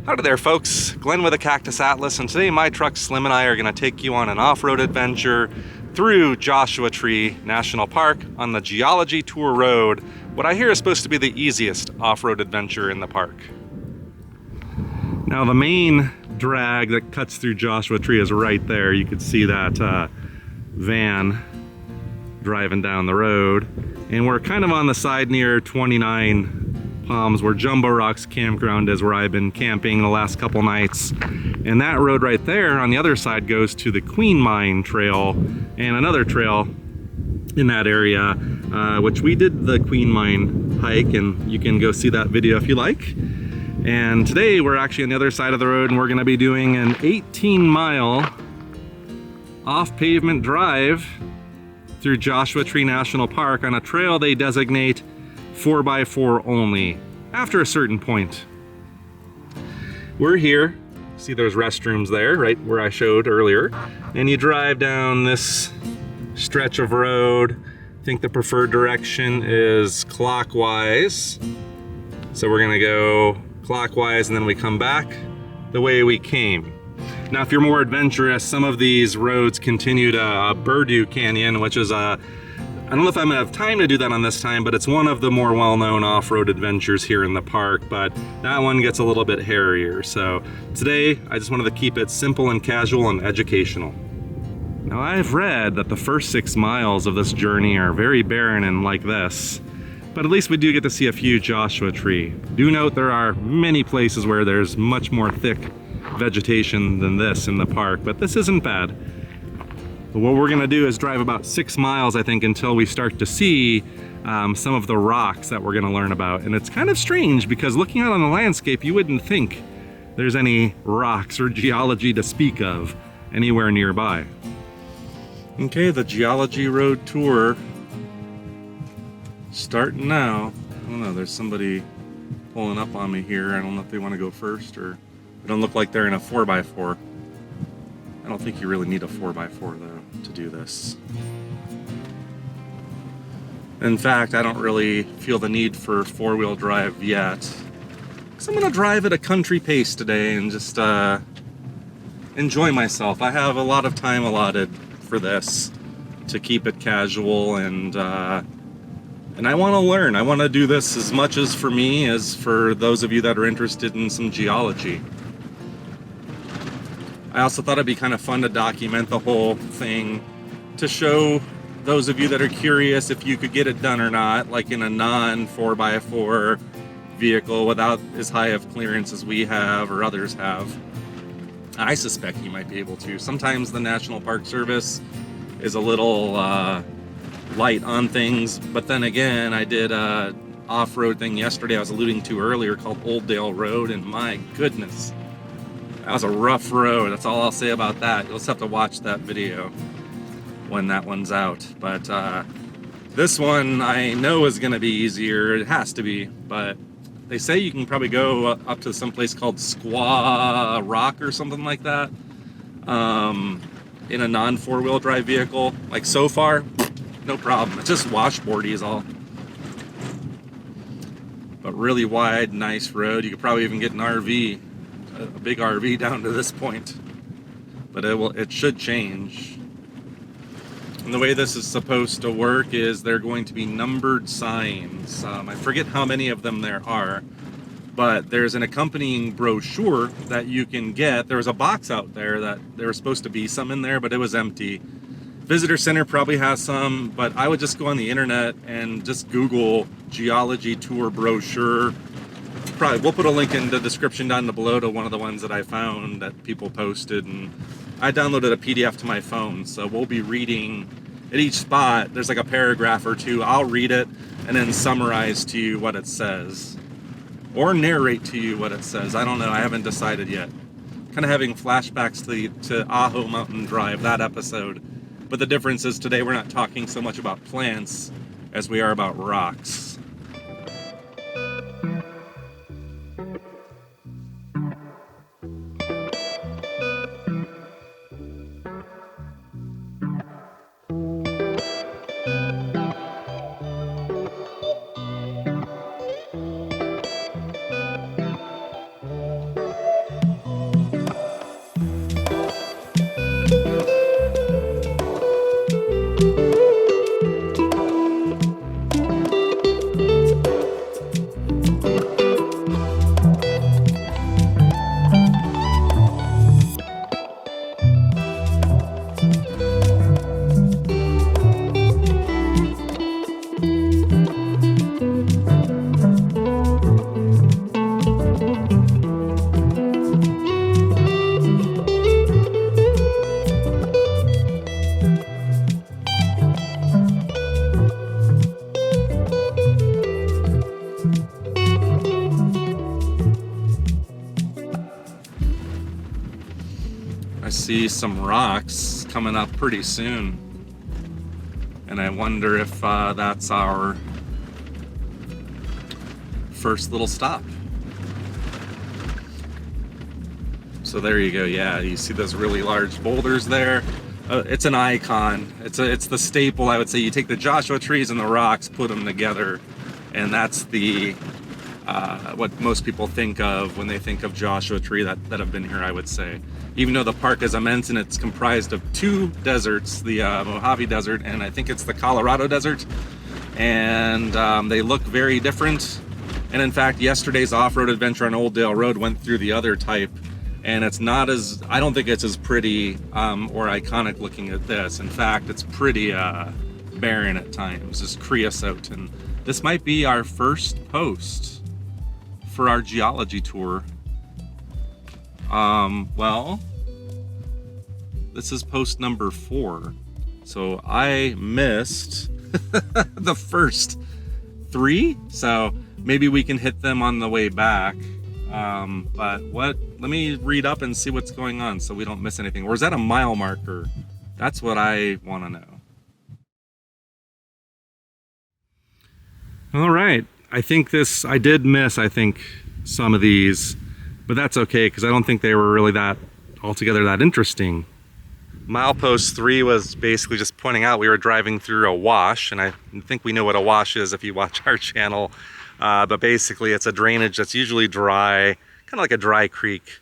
Howdy there, folks. Glenn with the Cactus Atlas, and today my truck Slim and I are going to take you on an off-road adventure through Joshua Tree National Park on the Geology Tour Road, what I hear is supposed to be the easiest off-road adventure in the park. Now the main drag that cuts through Joshua Tree is right there. You can see that van driving down the road, and we're kind of on the side near 29 Palms where Jumbo Rocks campground is, where I've been camping the last couple nights. And that road right there on the other side goes to the Queen Mine Trail and another trail in that area, which we did the Queen Mine hike, and you can go see that video if you like. And today we're actually on the other side of the road, and we're going to be doing an 18-mile off-pavement drive through Joshua Tree National Park on a trail they designate 4x4 only after a certain point. We're here. See, there's restrooms there, right where I showed earlier. And you drive down this stretch of road. I think the preferred direction is clockwise. So we're gonna go clockwise, and then we come back the way we came. Now, if you're more adventurous, some of these roads continue to Burdew Canyon, which is I don't know if I'm gonna have time to do that on this time, but it's one of the more well-known off-road adventures here in the park, but that one gets a little bit hairier. So today, I just wanted to keep it simple and casual and educational. Now, I've read that the first 6 miles of this journey are very barren and like this, but at least we do get to see a few Joshua Tree. Do note there are many places where there's much more thick vegetation than this in the park, but this isn't bad. But what we're gonna do is drive about 6 miles, I think, until we start to see some of the rocks that we're gonna learn about. And it's kind of strange because looking out on the landscape, you wouldn't think there's any rocks or geology to speak of anywhere nearby. Okay, the Geology Road tour starting now. I don't know, there's somebody pulling up on me here. I don't know if they wanna go first, or they don't look like they're in a 4x4. I don't think you really need a 4x4 though to do this. In fact, I don't really feel the need for 4-wheel drive yet, because I'm gonna drive at a country pace today and just enjoy myself. I have a lot of time allotted for this to keep it casual, and I want to learn. I want to do this as much as for me as for those of you that are interested in some geology. I also thought it'd be kind of fun to document the whole thing, to show those of you that are curious if you could get it done or not, like in a non-4x4 vehicle without as high of clearance as we have or others have. I suspect you might be able to. Sometimes the National Park Service is a little light on things, but then again, I did a off-road thing yesterday I was alluding to earlier called Old Road, and my goodness, that was a rough road. That's all I'll say about that. You'll just have to watch that video when that one's out. But this one I know is going to be easier. It has to be. But they say you can probably go up to some place called Squaw Rock or something like that in a non-4-wheel drive vehicle. Like so far, no problem. It's just washboardy is all. But really wide, nice road. You could probably even get an RV. A big RV down to this point, but it should change. And the way this is supposed to work is they're going to be numbered signs. I forget how many of them there are, but there's an accompanying brochure that you can get. There was a box out there that there was supposed to be some in there, but it was empty. Visitor Center probably has some, but I would just go on the internet and just Google Geology Tour brochure. Probably we'll put a link in the description down below to one of the ones that I found that people posted, and I downloaded a PDF to my phone, so we'll be reading at each spot. There's like a paragraph or two. I'll read it and then summarize to you what it says, or narrate to you what it says. I don't know, I haven't decided yet. Kind of having flashbacks to Aho Mountain Drive, that episode, but the difference is today we're not talking so much about plants as we are about rocks. I see some rocks coming up pretty soon. And I wonder if that's our first little stop. So there you go. Yeah, you see those really large boulders there. It's an icon. It's the staple, I would say. You take the Joshua trees and the rocks, put them together, and that's the what most people think of when they think of Joshua Tree that have been here, I would say. Even though the park is immense and it's comprised of two deserts, the Mojave Desert and I think it's the Colorado Desert, and they look very different. And in fact, yesterday's off-road adventure on Old Dale Road went through the other type, and it's not as, I don't think it's as pretty or iconic looking as this. In fact, it's pretty barren at times, just creosote. And this might be our first post for our geology tour. Well, this is post number 4. So I missed the first 3. So maybe we can hit them on the way back. But let me read up and see what's going on so we don't miss anything. Or is that a mile marker? That's what I want to know. All right. I did miss, I think, some of these, but that's okay because I don't think they were really altogether that interesting. Milepost 3 was basically just pointing out we were driving through a wash, and I think we know what a wash is if you watch our channel. But basically it's a drainage that's usually dry, kind of like a dry creek.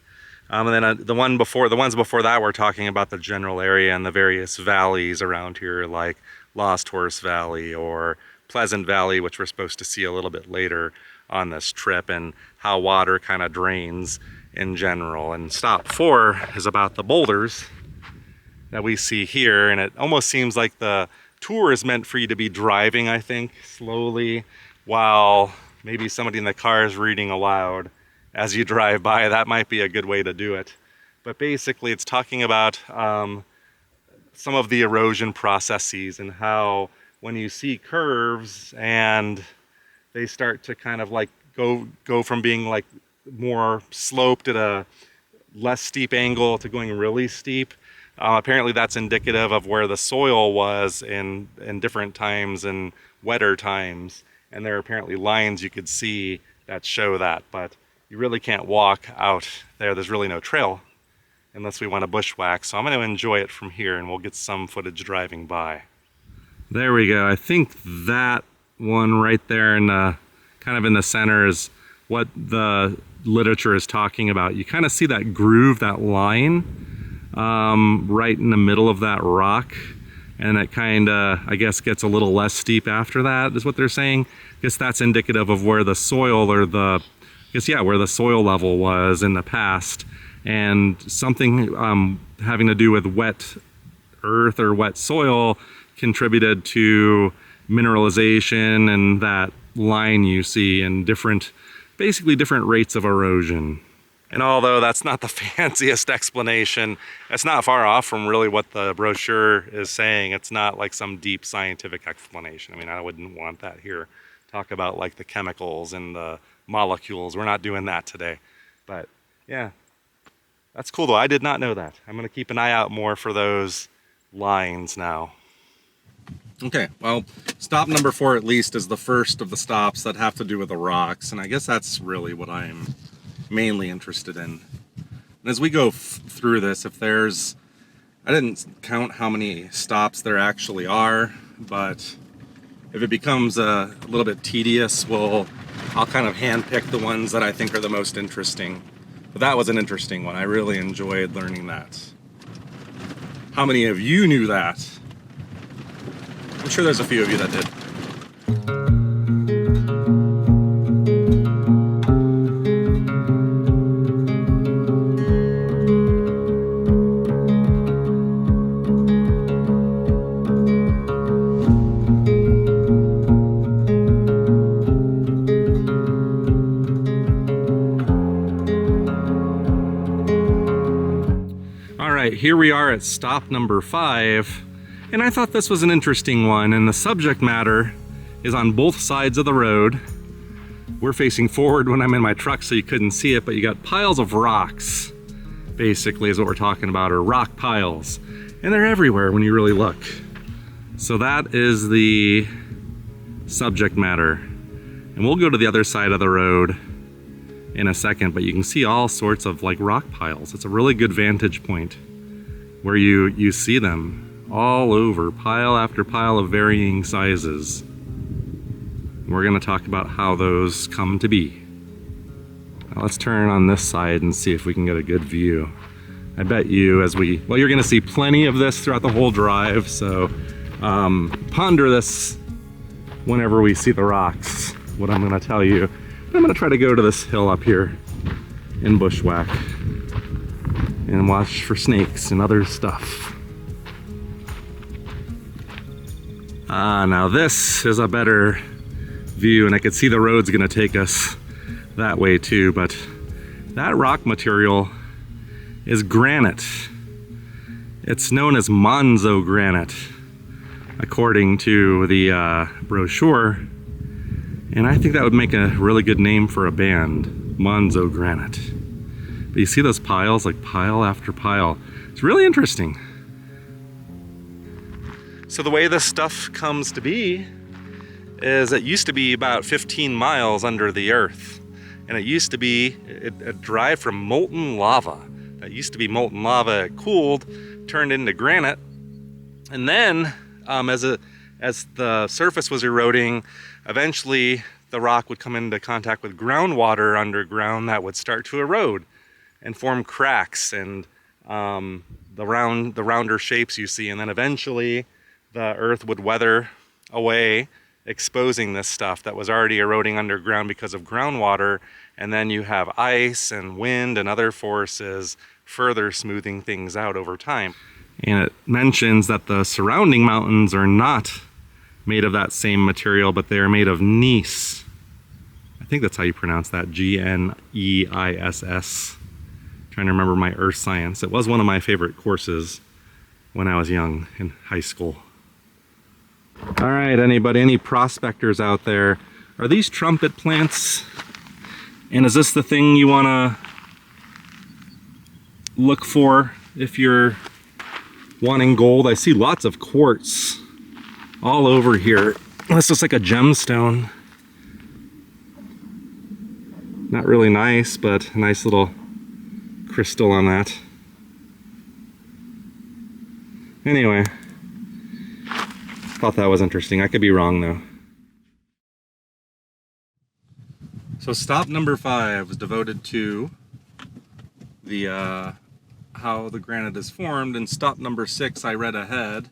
And then the ones before that we're talking about the general area and the various valleys around here, like Lost Horse Valley or Pleasant Valley, which we're supposed to see a little bit later on this trip, and how water kind of drains in general. And stop 4 is about the boulders that we see here, and it almost seems like the tour is meant for you to be driving, I think, slowly, while maybe somebody in the car is reading aloud as you drive by. That might be a good way to do it. But basically it's talking about some of the erosion processes and how when you see curves and they start to kind of like go from being like more sloped at a less steep angle to going really steep. Apparently that's indicative of where the soil was in different times and wetter times. And there are apparently lines you could see that show that, but you really can't walk out there. There's really no trail unless we want to bushwhack. So I'm going to enjoy it from here, and we'll get some footage driving by. There we go. I think that one right there in kind of in the center is what the literature is talking about. You kind of see that groove, that line right in the middle of that rock. And it kind of, I guess, gets a little less steep after that, is what they're saying. I guess that's indicative of where the soil or where the soil level was in the past. And something having to do with wet earth or wet soil contributed to mineralization and that line you see and basically different rates of erosion. And although that's not the fanciest explanation, it's not far off from really what the brochure is saying. It's not like some deep scientific explanation. I mean, I wouldn't want that here. Talk about like the chemicals and the molecules. We're not doing that today. But yeah, that's cool though. I did not know that. I'm going to keep an eye out more for those lines now. Okay, well, stop number 4 at least is the first of the stops that have to do with the rocks. And I guess that's really what I'm mainly interested in. And as we go through this, I didn't count how many stops there actually are, but if it becomes a little bit tedious, I'll kind of handpick the ones that I think are the most interesting. But that was an interesting one. I really enjoyed learning that. How many of you knew that? I'm sure there's a few of you that did. Here we are at stop number 5, and I thought this was an interesting one, and the subject matter is on both sides of the road. We're facing forward when I'm in my truck so you couldn't see it, but you got piles of rocks basically is what we're talking about, or rock piles. And they're everywhere when you really look. So that is the subject matter. And we'll go to the other side of the road in a second, but you can see all sorts of like rock piles. It's a really good vantage point where you see them all over, pile after pile of varying sizes. We're gonna talk about how those come to be. Now let's turn on this side and see if we can get a good view. I bet you well, you're gonna see plenty of this throughout the whole drive, so ponder this whenever we see the rocks, what I'm gonna tell you. I'm gonna try to go to this hill up here in Bushwhack and watch for snakes and other stuff. Now this is a better view, and I could see the road's gonna take us that way too, but that rock material is granite. It's known as Monzo granite, according to the brochure. And I think that would make a really good name for a band, Monzo Granite. But you see those piles, like pile after pile. It's really interesting. So the way this stuff comes to be is it used to be about 15 miles under the earth. And it used to be a drive from molten lava. That used to be molten lava, it cooled, turned into granite. And then as the surface was eroding, eventually the rock would come into contact with groundwater underground that would start to erode and form cracks and the rounder shapes you see. And then eventually the earth would weather away, exposing this stuff that was already eroding underground because of groundwater. And then you have ice and wind and other forces further smoothing things out over time. And it mentions that the surrounding mountains are not made of that same material, but they are made of gneiss. I think that's how you pronounce that, G-N-E-I-S-S. Trying to remember my earth science. It was one of my favorite courses when I was young in high school. All right, any prospectors out there? Are these trumpet plants? And is this the thing you wanna look for if you're wanting gold? I see lots of quartz all over here. This looks like a gemstone. Not really nice, but a nice little crystal on that. Anyway, thought that was interesting. I could be wrong though. So stop number 5 was devoted to the how the granite is formed, and stop number 6 I read ahead.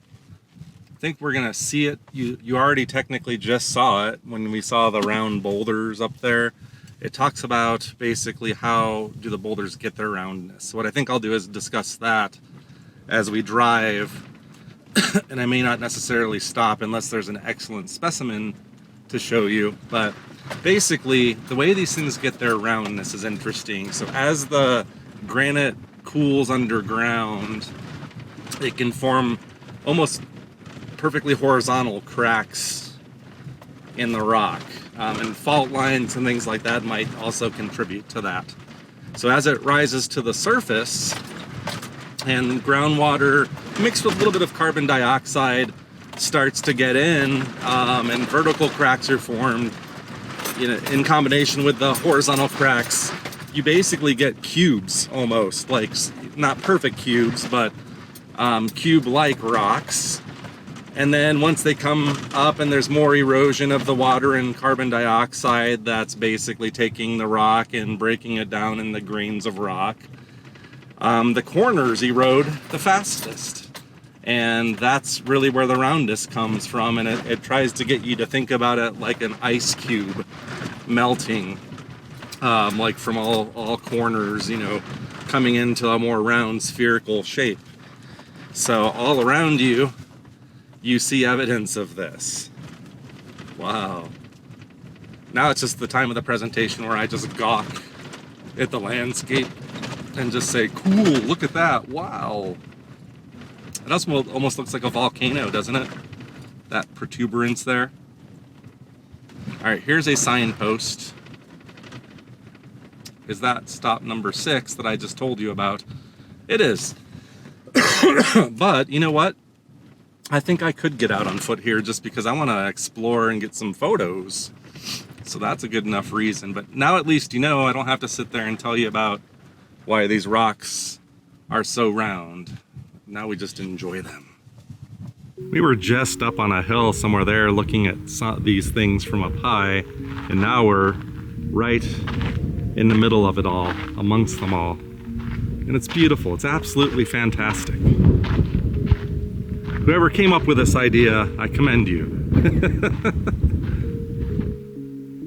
I think we're gonna see it. You already technically just saw it when we saw the round boulders up there. It talks about basically how do the boulders get their roundness. So what I think I'll do is discuss that as we drive. And I may not necessarily stop unless there's an excellent specimen to show you, but basically the way these things get their roundness is interesting. So as the granite cools underground, it can form almost perfectly horizontal cracks in the rock, and fault lines and things like that might also contribute to that. So as it rises to the surface and groundwater mixed with a little bit of carbon dioxide starts to get in, and vertical cracks are formed, in combination with the horizontal cracks, you basically get cubes almost, like not perfect cubes, but cube-like rocks. And then once they come up and there's more erosion of the water and carbon dioxide, that's basically taking the rock and breaking it down in the grains of rock. The corners erode the fastest. And that's really where the roundness comes from. And it tries to get you to think about it like an ice cube melting, like from all corners, coming into a more round spherical shape. So all around you, you see evidence of this. Wow. Now it's just the time of the presentation where I just gawk at the landscape and just say, cool, look at that, wow. It also almost looks like a volcano, doesn't it? That protuberance there. All right, here's a signpost. Is that stop number 6 that I just told you about. It is. But you know what? I think I could get out on foot here just because I want to explore and get some photos. So that's a good enough reason. But now at least you know I don't have to sit there and tell you about why these rocks are so round. Now we just enjoy them. We were just up on a hill somewhere there looking at these things from up high, and now we're right in the middle of it all, amongst them all. And it's beautiful. It's absolutely fantastic. Whoever came up with this idea, I commend you.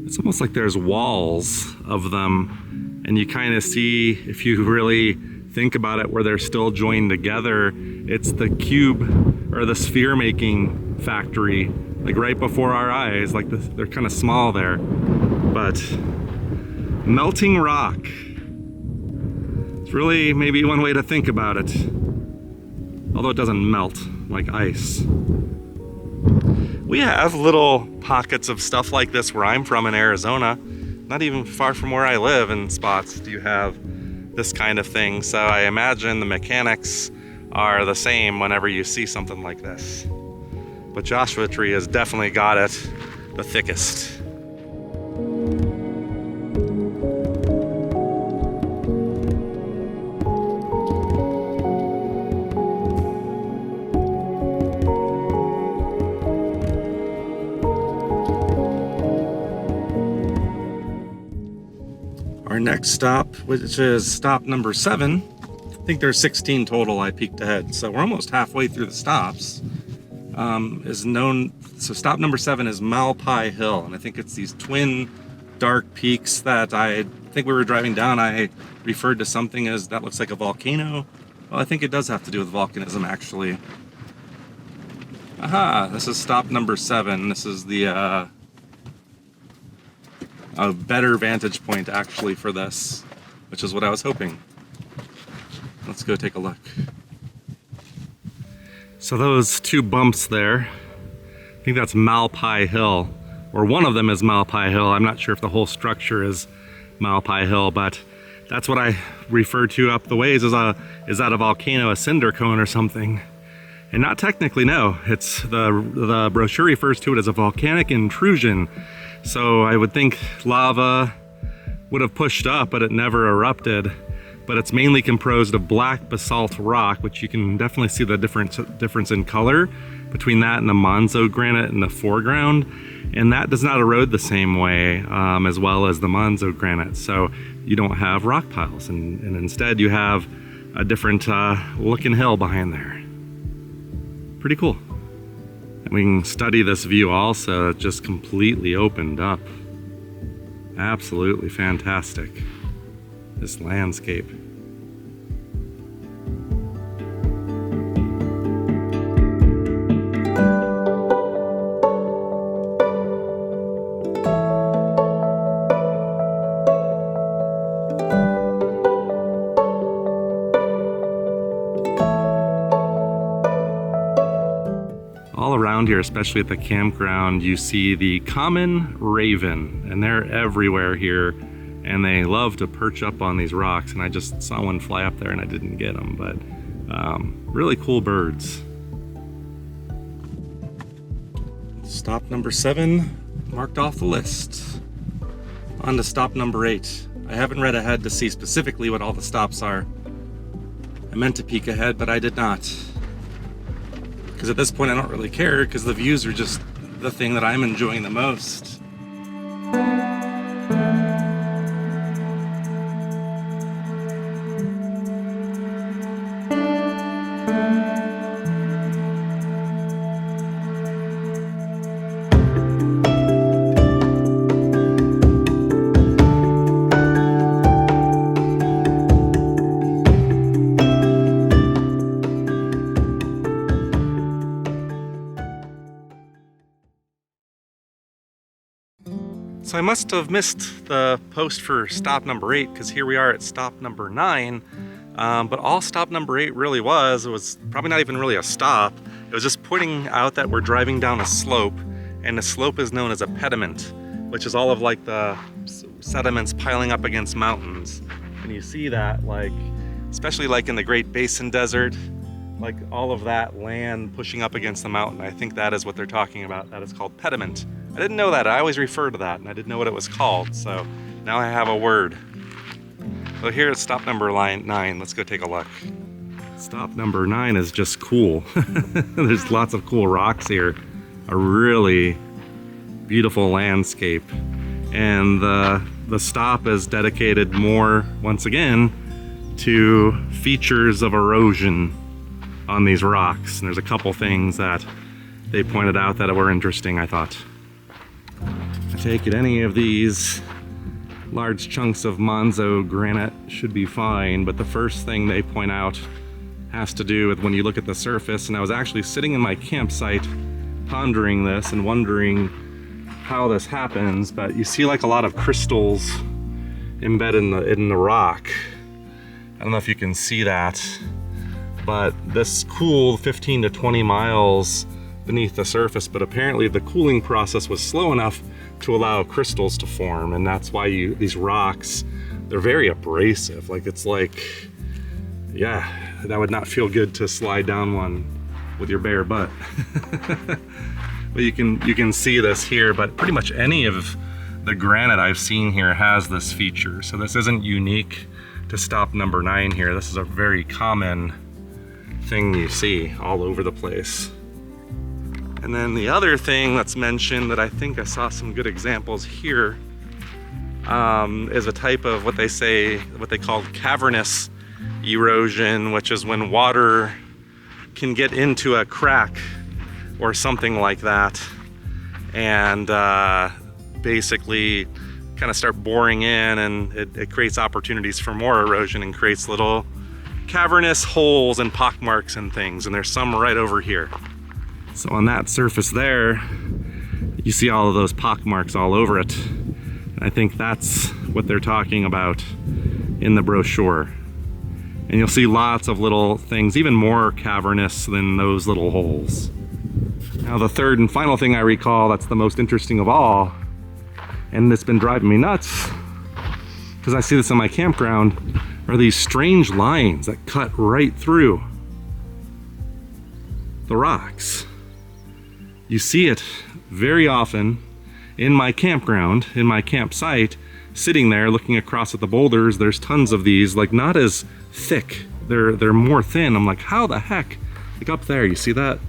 It's almost like there's walls of them, and you kind of see, if you really think about it, where they're still joined together. It's the cube or the sphere making factory, like right before our eyes. Like they're kind of small there, but melting rock. It's really maybe one way to think about it, although it doesn't melt like ice. We have little pockets of stuff like this where I'm from in Arizona. Not even far from where I live in spots do you have this kind of thing. So I imagine the mechanics are the same whenever you see something like this. But Joshua Tree has definitely got it the thickest. Our next stop, which is stop number 7, I think there's 16 total. I peeked ahead, so we're almost halfway through the stops. So stop number 7 is Malpai Hill, and I think it's these twin dark peaks that I think we were driving down. I referred to something as that looks like a volcano. Well, I think it does have to do with volcanism, actually. Aha! This is stop number 7. This is the a better vantage point actually for this, which is what I was hoping. Let's go take a look. So those two bumps there, I think that's Malpai Hill, or one of them is Malpai Hill. I'm not sure if the whole structure is Malpai Hill, but that's what I refer to up the ways as is that a volcano, a cinder cone or something? And not technically, no. It's the brochure refers to it as a volcanic intrusion. So I would think lava would have pushed up, but it never erupted. But it's mainly composed of black basalt rock, which you can definitely see the difference in color between that and the Monzo granite in the foreground. And that does not erode the same way as well as the Monzo granite. So you don't have rock piles, and instead you have a different looking hill behind there. Pretty cool. And we can study this view also. It just completely opened up. Absolutely fantastic, this landscape. All around here, especially at the campground, you see the common raven, and they're everywhere here, and they love to perch up on these rocks. And I just saw one fly up there and I didn't get them, but really cool birds. Stop number 7 marked off the list. On to stop number 8. I haven't read ahead to see specifically what all the stops are. I meant to peek ahead, but I did not. Because at this point I don't really care, because the views are just the thing that I'm enjoying the most. So I must have missed the post for stop number 8, because here we are at stop number 9. But all stop number 8 really was probably not even really a stop. It was just pointing out that we're driving down a slope, and the slope is known as a pediment, which is all of like the sediments piling up against mountains. And you see that like especially like in the Great Basin Desert, like all of that land pushing up against the mountain. I think that is what they're talking about. That is called pediment. I didn't know that. I always refer to that, and I didn't know what it was called. So now I have a word. So here at stop number 9. Let's go take a look. Stop number 9 is just cool. There's lots of cool rocks here. A really beautiful landscape. And the stop is dedicated more, once again, to features of erosion on these rocks. And there's a couple things that they pointed out that were interesting, I thought. I take it any of these large chunks of Monzo granite should be fine, but the first thing they point out has to do with when you look at the surface. And I was actually sitting in my campsite pondering this and wondering how this happens, but you see like a lot of crystals embedded in the rock. I don't know if you can see that, but this cooled 15 to 20 miles beneath the surface, but apparently the cooling process was slow enough to allow crystals to form, and that's why these rocks, they're very abrasive. Like it's like, yeah, that would not feel good to slide down one with your bare butt. But you can see this here, but pretty much any of the granite I've seen here has this feature. So this isn't unique to stop number 9 here. This is a very common thing you see all over the place. And then the other thing that's mentioned that I think I saw some good examples here is a type of what they call cavernous erosion, which is when water can get into a crack or something like that and basically kind of start boring in, and it creates opportunities for more erosion and creates little cavernous holes and pockmarks and things, and there's some right over here. So on that surface there, you see all of those pockmarks all over it. And I think that's what they're talking about in the brochure. And you'll see lots of little things, even more cavernous than those little holes. Now the third and final thing I recall that's the most interesting of all, and it's been driving me nuts, because I see this on my campground, are these strange lines that cut right through the rocks. You see it very often in my campground, in my campsite, sitting there looking across at the boulders. There's tons of these, like not as thick. They're more thin. I'm like, how the heck? Like up there, you see that?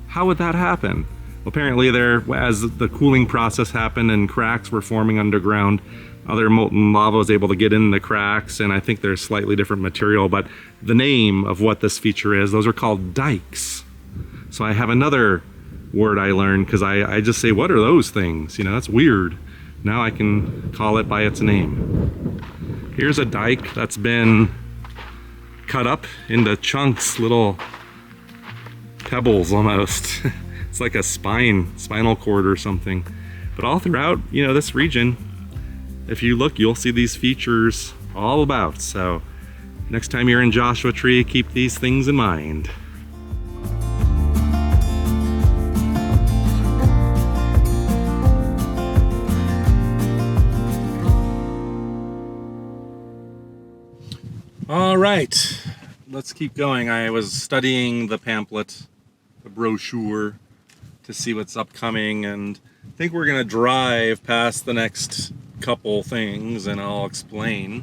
How would that happen? Well, apparently there, as the cooling process happened and cracks were forming underground, other molten lava was able to get in the cracks, and I think there's slightly different material, but the name of what this feature is, those are called dykes. So I have another word I learned, because I just say, what are those things? You know, that's weird. Now I can call it by its name. Here's a dike that's been cut up into chunks, little pebbles almost. It's like a spinal cord or something. But all throughout, you know, this region, if you look, you'll see these features all about. So next time you're in Joshua Tree, keep these things in mind. All right, let's keep going. I was studying the pamphlet, the brochure, to see what's upcoming, and I think we're gonna drive past the next couple things and I'll explain.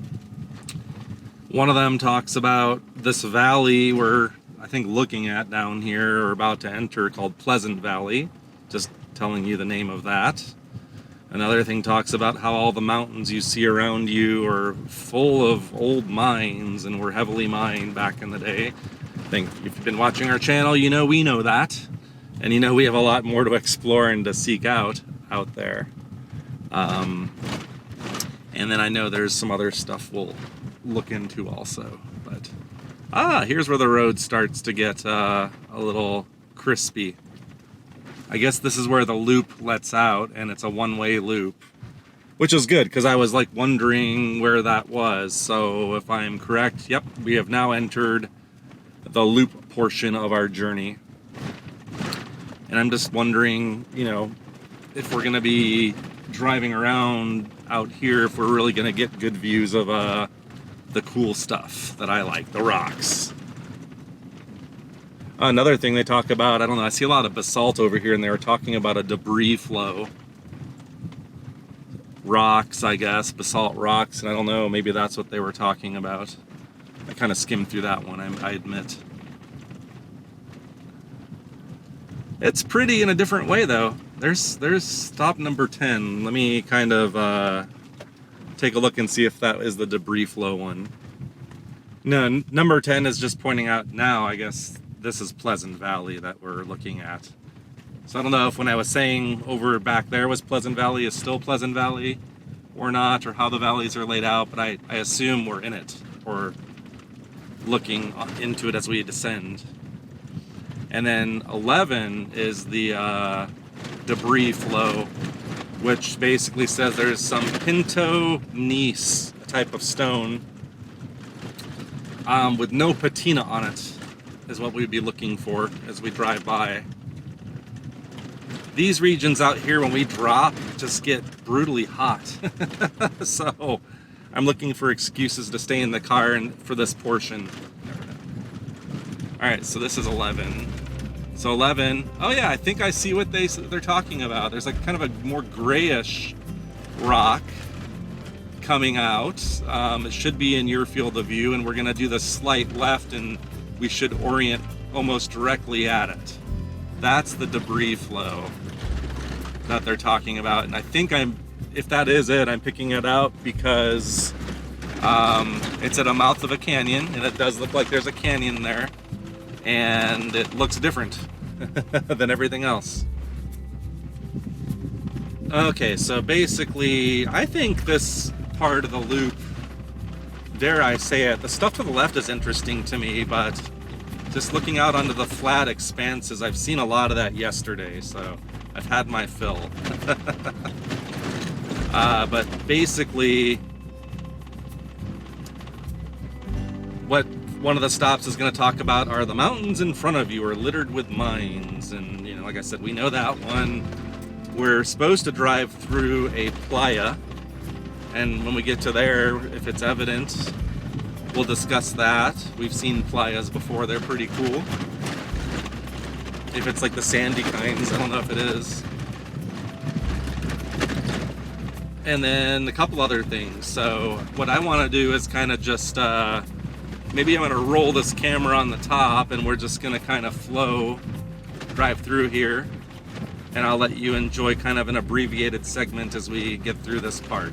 One of them talks about this valley we're, I think, looking at down here or about to enter, called Pleasant Valley, just telling you the name of that. Another thing talks about how all the mountains you see around you are full of old mines and were heavily mined back in the day. I think if you've been watching our channel, you know we know that. And you know we have a lot more to explore and to seek out there. And then I know there's some other stuff we'll look into also. But here's where the road starts to get a little crispy. I guess this is where the loop lets out, and it's a one-way loop, which is good because I was like wondering where that was. So if I'm correct, yep, we have now entered the loop portion of our journey. And I'm just wondering, you know, if we're gonna be driving around out here, if we're really gonna get good views of the the cool stuff that I like, the rocks. Another thing they talk about, I don't know, I see a lot of basalt over here, and they were talking about a debris flow. Rocks, I guess, basalt rocks, and I don't know, maybe that's what they were talking about. I kind of skimmed through that one, I admit. It's pretty in a different way, though. There's stop number 10. Let me kind of take a look and see if that is the debris flow one. No, number 10 is just pointing out now, I guess, this is Pleasant Valley that we're looking at. So I don't know if when I was saying over back there was Pleasant Valley is still Pleasant Valley or not, or how the valleys are laid out, but I assume we're in it, or looking into it as we descend. And then 11 is the debris flow, which basically says there's some pinto gneiss, a type of stone, with no patina on it, is what we'd be looking for as we drive by. These regions out here, when we drop, just get brutally hot. So I'm looking for excuses to stay in the car and for this portion. All right, so this is 11. So 11, oh yeah, I think I see what they're talking about. There's like kind of a more grayish rock coming out. It should be in your field of view, and we're gonna do the slight left, and we should orient almost directly at it. That's the debris flow that they're talking about. And I think if that is it, I'm picking it out because it's at a mouth of a canyon, and it does look like there's a canyon there, and it looks different than everything else. Okay, so basically, I think this part of the loop, dare I say it, the stuff to the left is interesting to me, but just looking out onto the flat expanses, I've seen a lot of that yesterday, so I've had my fill. But basically, what one of the stops is going to talk about are the mountains in front of you are littered with mines. And, you know, like I said, we know that one. We're supposed to drive through a playa, and when we get to there, if it's evident, we'll discuss that. We've seen playas before, they're pretty cool. If it's like the sandy kinds, I don't know if it is. And then a couple other things. So what I want to do is kind of just, maybe I'm going to roll this camera on the top, and we're just going to kind of drive through here. And I'll let you enjoy kind of an abbreviated segment as we get through this part.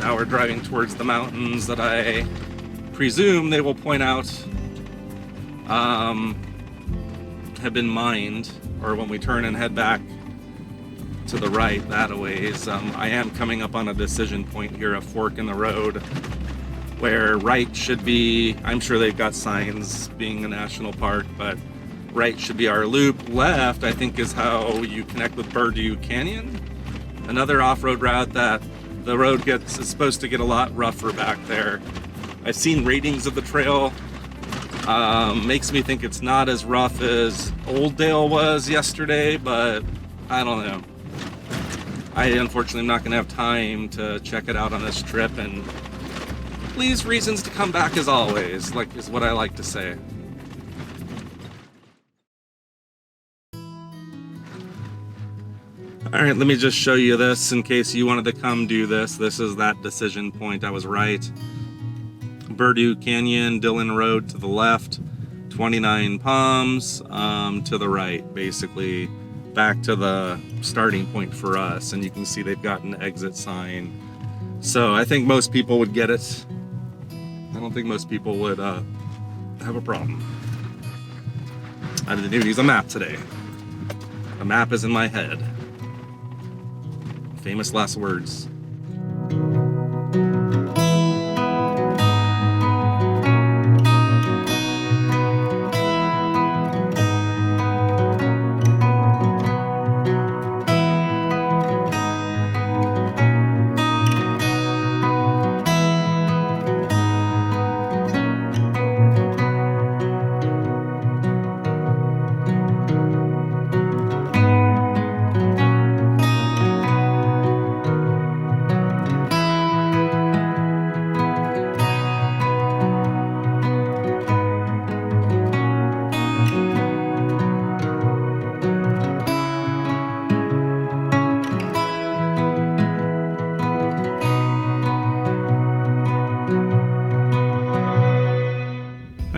Now we're driving towards the mountains that I presume they will point out have been mined, or when we turn and head back to the right that a ways. I am coming up on a decision point here, a fork in the road, where right should be, I'm sure they've got signs being a national park, but right should be our loop. Left, I think, is how you connect with Purdue Canyon, another off-road route that the road is supposed to get a lot rougher back there. I've seen ratings of the trail. Makes me think it's not as rough as Old Dale was yesterday, but I don't know. I unfortunately am not going to have time to check it out on this trip, and leaves reasons to come back as always, like is what I like to say. Alright, let me just show you this in case you wanted to come do this. This is that decision point. I was right. Purdue Canyon, Dillon Road to the left, 29 Palms to the right, basically back to the starting point for us. And you can see they've got an exit sign. So I think most people would get it. I don't think most people would have a problem. I didn't even use a map today. The map is in my head. Famous last words.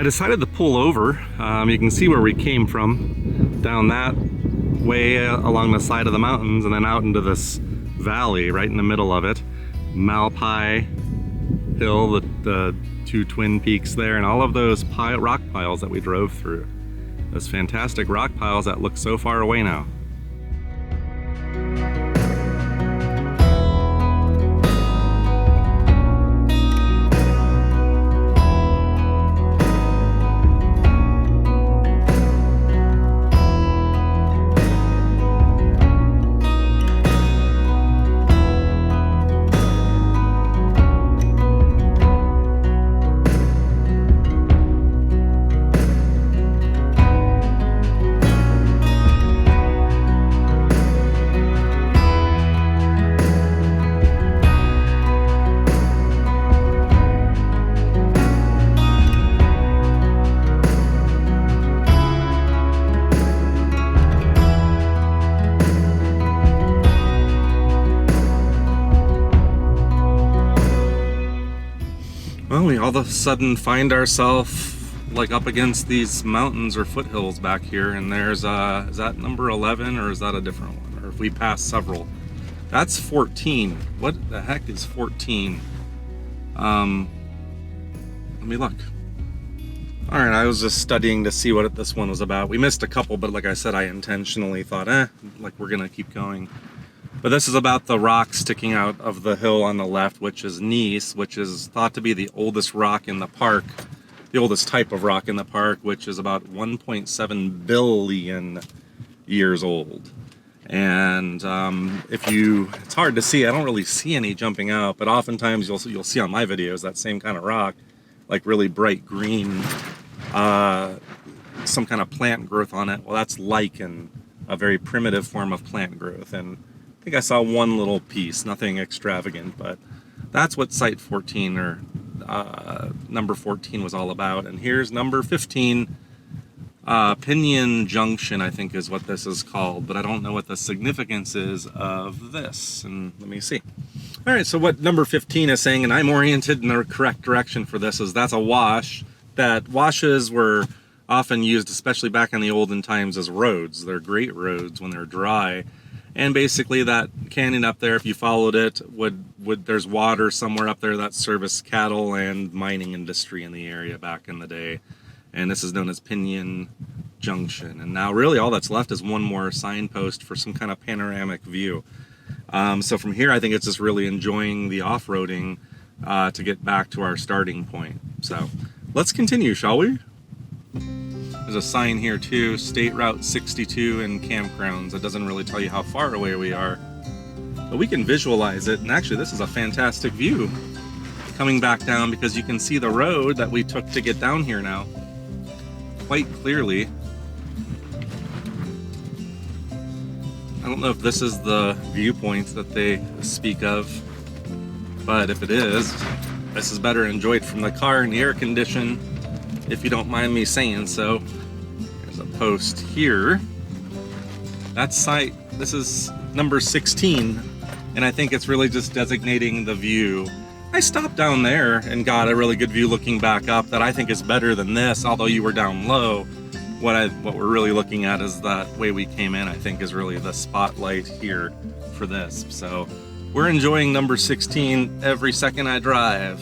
decided to pull over. You can see where we came from, down that way along the side of the mountains and then out into this valley right in the middle of it. Malpai Hill, the two twin peaks there, and all of those rock piles that we drove through. Those fantastic rock piles that look so far away now. Well, we all of a sudden find ourselves like up against these mountains or foothills back here, and there's is that number 11 or is that a different one? Or if we pass several, that's 14. What the heck is 14? Let me look. All right, I was just studying to see what this one was about. We missed a couple, but like I said, I intentionally thought, like we're gonna keep going. But this is about the rock sticking out of the hill on the left, which is gneiss, which is thought to be the oldest rock in the park, the oldest type of rock in the park, which is about 1.7 billion years old. And it's hard to see. I don't really see any jumping out, but oftentimes you'll see on my videos that same kind of rock, like really bright green, some kind of plant growth on it. Well, that's lichen, a very primitive form of plant growth. And I think I saw one little piece, nothing extravagant, but that's what site 14 or number 14 was all about. And here's number 15, Pinion Junction, I think is what this is called, but I don't know what the significance is of this. And let me see. All right, so what number 15 is saying, and I'm oriented in the correct direction for this, is that's a wash. That washes were often used, especially back in the olden times, as roads. They're great roads when they're dry. And basically that canyon up there, if you followed it, there's water somewhere up there that serviced cattle and mining industry in the area back in the day. And this is known as Pinion Junction. And now really all that's left is one more signpost for some kind of panoramic view. So from here, I think it's just really enjoying the off-roading to get back to our starting point. So let's continue, shall we? There's a sign here too, State Route 62 and campgrounds. It doesn't really tell you how far away we are, but we can visualize it. And actually this is a fantastic view coming back down, because you can see the road that we took to get down here now quite clearly. I don't know if this is the viewpoint that they speak of, but if it is, this is better enjoyed from the car in the air condition, if you don't mind me saying so. There's a post here. That's site, this is number 16, and I think it's really just designating the view. I stopped down there and got a really good view looking back up that I think is better than this, although you were down low. What we're really looking at is that way we came in, I think, is really the spotlight here for this. So we're enjoying number 16 every second I drive.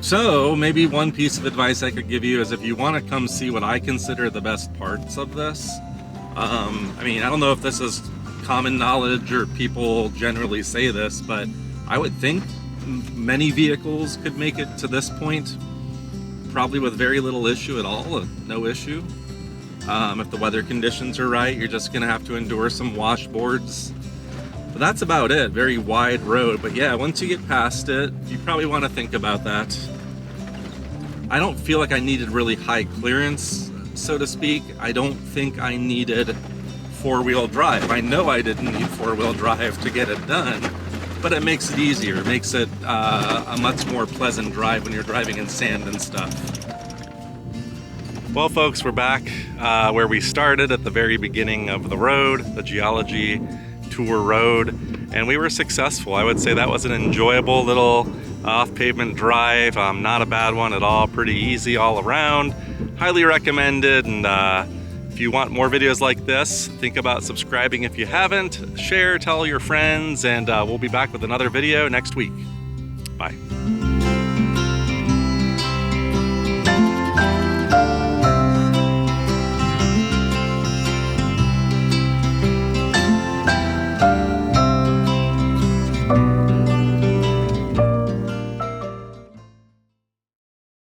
So maybe one piece of advice I could give you is if you want to come see what I consider the best parts of this. I mean, I don't know if this is common knowledge or people generally say this, but I would think many vehicles could make it to this point, probably with very little issue at all, no issue. If the weather conditions are right, you're just gonna have to endure some washboards But that's about it. Very wide road. But yeah, once you get past it, you probably want to think about that. I don't feel like I needed really high clearance, so to speak. I don't think I needed four-wheel drive. I know I didn't need four-wheel drive to get it done, but it makes it easier. It makes it a much more pleasant drive when you're driving in sand and stuff. Well, folks, we're back where we started at the very beginning of the road, the Geology Tour Road, and we were successful. I would say that was an enjoyable little off-pavement drive. Not a bad one at all. Pretty easy all around. Highly recommended. And if you want more videos like this, think about subscribing if you haven't. Share, tell your friends, and we'll be back with another video next week. Bye.